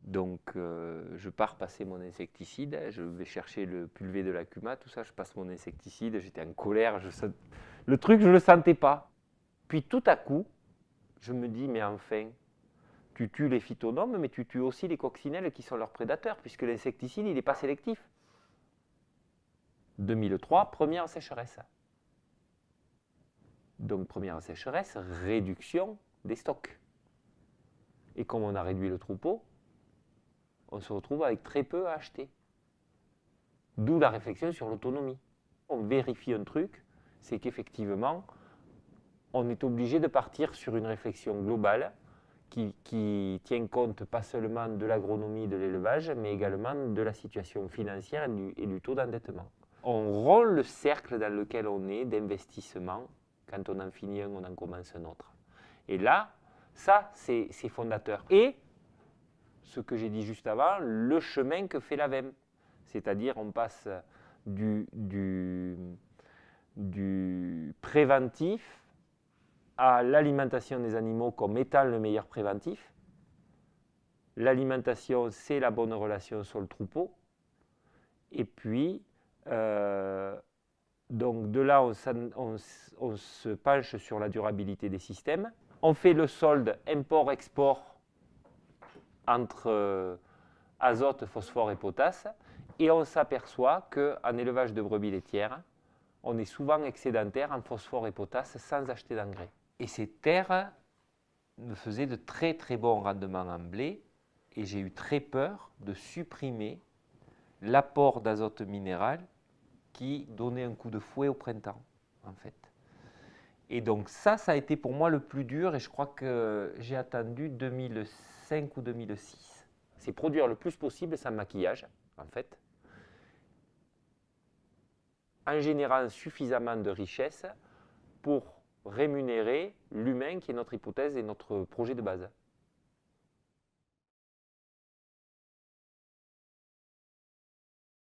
Donc, je pars passer mon insecticide, je vais chercher le pulvé de la Cuma, tout ça, je passe mon insecticide, j'étais en colère, le truc, je ne le sentais pas. Puis tout à coup, je me dis, mais enfin, tu tues les phytonomes, mais tu tues aussi les coccinelles qui sont leurs prédateurs, puisque l'insecticide, il n'est pas sélectif. 2003, première sécheresse. Donc, première sécheresse, réduction des stocks. Et comme on a réduit le troupeau, on se retrouve avec très peu à acheter. D'où la réflexion sur l'autonomie. On vérifie un truc, c'est qu'effectivement, on est obligé de partir sur une réflexion globale qui tient compte pas seulement de l'agronomie, de l'élevage, mais également de la situation financière et du taux d'endettement. On rompt le cercle dans lequel on est d'investissement. Quand on en finit un, on en commence un autre. Et là, ça, c'est fondateur. Et, ce que j'ai dit juste avant, le chemin que fait l'AVEM. C'est-à-dire, on passe du préventif à l'alimentation des animaux comme étant le meilleur préventif. L'alimentation, c'est la bonne relation sol-troupeau. Et puis, donc de là, on se penche sur la durabilité des systèmes. On fait le solde import-export entre azote, phosphore et potasse. Et on s'aperçoit qu'en élevage de brebis laitières, on est souvent excédentaire en phosphore et potasse sans acheter d'engrais. Et ces terres me faisaient de très très bons rendements en blé et j'ai eu très peur de supprimer l'apport d'azote minéral qui donnait un coup de fouet au printemps, en fait. Et donc ça a été pour moi le plus dur et je crois que j'ai attendu 2005 ou 2006. C'est produire le plus possible sans maquillage, en fait, en générant suffisamment de richesse pour rémunérer l'humain qui est notre hypothèse et notre projet de base.